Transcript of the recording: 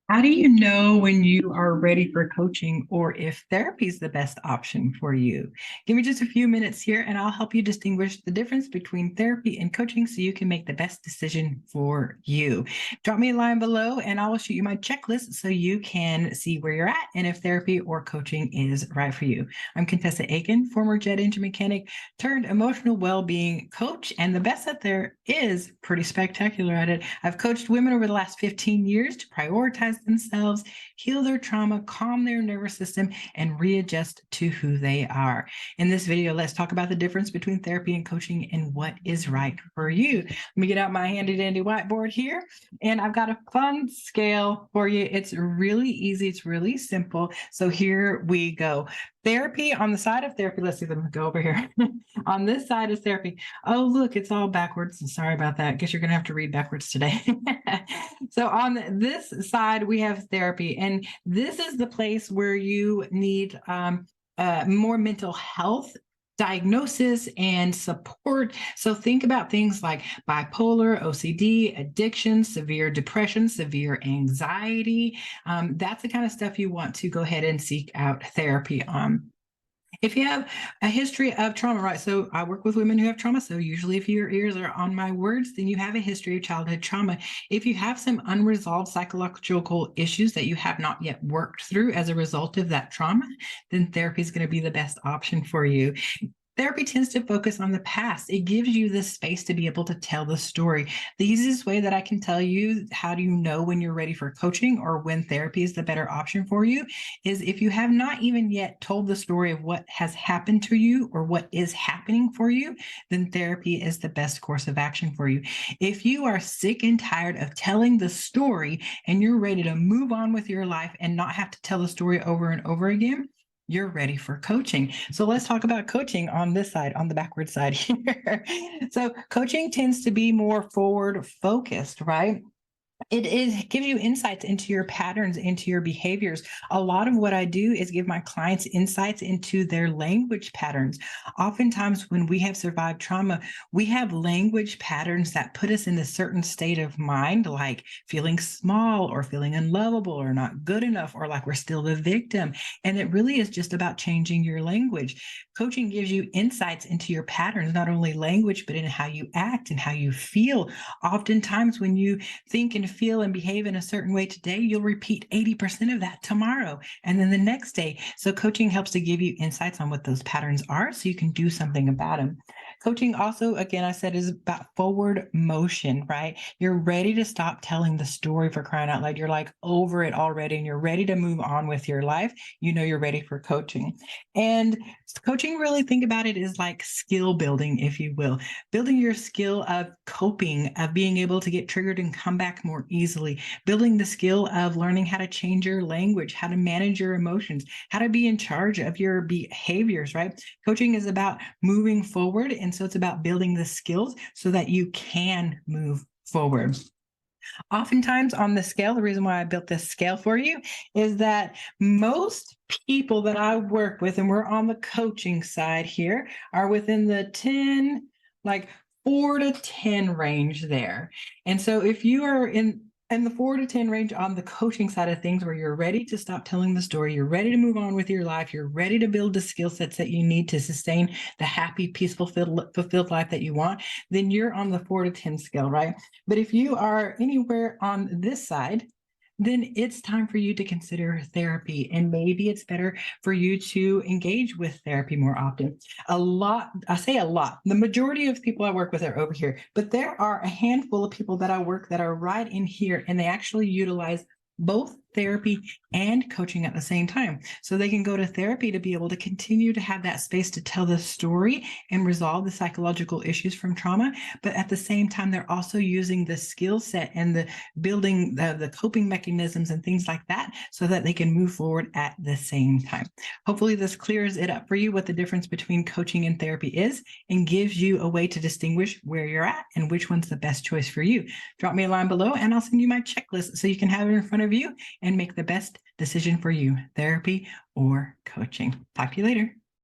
How do you know when you are ready for coaching or if therapy is the best option for you? Give me just a few minutes here and I'll help you distinguish the difference between therapy and coaching so you can make the best decision for you. Drop me a line below and I will shoot you my checklist so you can see where you're at and if therapy or coaching is right for you. I'm Contest Aiken, former jet engine mechanic turned emotional well-being coach, and the best that there is, pretty spectacular at it. I've coached women over the last 15 years to prioritize themselves, heal their trauma, calm their nervous system, and readjust to who they are. In this video, let's talk about the difference between therapy and coaching and what is right for you. Let me get out my handy dandy whiteboard here, and I've got a fun scale for you. It's really easy. It's really simple. So here we go. Therapy, on the side of therapy, let's see them go over here. On this side is therapy. Oh, look, it's all backwards. Sorry about that. Guess you're going to have to read backwards today. So on this side, we have therapy, and this is the place where you need more mental health diagnosis and support. So think about things like bipolar, OCD, addiction, severe depression, severe anxiety. That's the kind of stuff you want to go ahead and seek out therapy on. If you have a history of trauma, right? So I work with women who have trauma. So usually if your ears are on my words, then you have a history of childhood trauma. If you have some unresolved psychological issues that you have not yet worked through as a result of that trauma, then therapy is going to be the best option for you. Therapy tends to focus on the past. It gives you the space to be able to tell the story. The easiest way that I can tell you how do you know when you're ready for coaching or when therapy is the better option for you is if you have not even yet told the story of what has happened to you or what is happening for you, then therapy is the best course of action for you. If you are sick and tired of telling the story and you're ready to move on with your life and not have to tell the story over and over again, you're ready for coaching. So let's talk about coaching on this side, on the backward side here. So coaching tends to be more forward focused, right? It gives you insights into your patterns, into your behaviors. A lot of what I do is give my clients insights into their language patterns. Oftentimes, when we have survived trauma, we have language patterns that put us in a certain state of mind, like feeling small or feeling unlovable or not good enough or like we're still the victim. And it really is just about changing your language. Coaching gives you insights into your patterns, not only language, but in how you act and how you feel. Oftentimes, when you think and feel and behave in a certain way today, you'll repeat 80% of that tomorrow and then the next day. So coaching helps to give you insights on what those patterns are so you can do something about them. Coaching also, again, I said, is about forward motion, right? You're ready to stop telling the story, for crying out loud. You're like over it already and you're ready to move on with your life. You know, you're ready for coaching. And coaching, really think about it, is like skill building, if you will, building your skill of coping, of being able to get triggered and come back more easily, building the skill of learning how to change your language, how to manage your emotions, how to be in charge of your behaviors, right? Coaching is about moving forward. And so it's about building the skills so that you can move forward. Oftentimes on the scale, the reason why I built this scale for you is that most people that I work with, and we're on the coaching side here, are within the 10, like 4 to 10 range there. And so if you are in the 4 to 10 range on the coaching side of things, where you're ready to stop telling the story, you're ready to move on with your life, you're ready to build the skill sets that you need to sustain the happy, peaceful, fulfilled life that you want, then you're on the 4 to 10 scale, right? But if you are anywhere on this side, then it's time for you to consider therapy. And maybe it's better for you to engage with therapy more often. I say a lot, the majority of people I work with are over here, but there are a handful of people that I work that are right in here, and they actually utilize both therapy and coaching at the same time. So they can go to therapy to be able to continue to have that space to tell the story and resolve the psychological issues from trauma. But at the same time, they're also using the skill set and the building the coping mechanisms and things like that so that they can move forward at the same time. Hopefully this clears it up for you, what the difference between coaching and therapy is, and gives you a way to distinguish where you're at and which one's the best choice for you. Drop me a line below and I'll send you my checklist so you can have it in front of you and make the best decision for you, therapy or coaching. Talk to you later.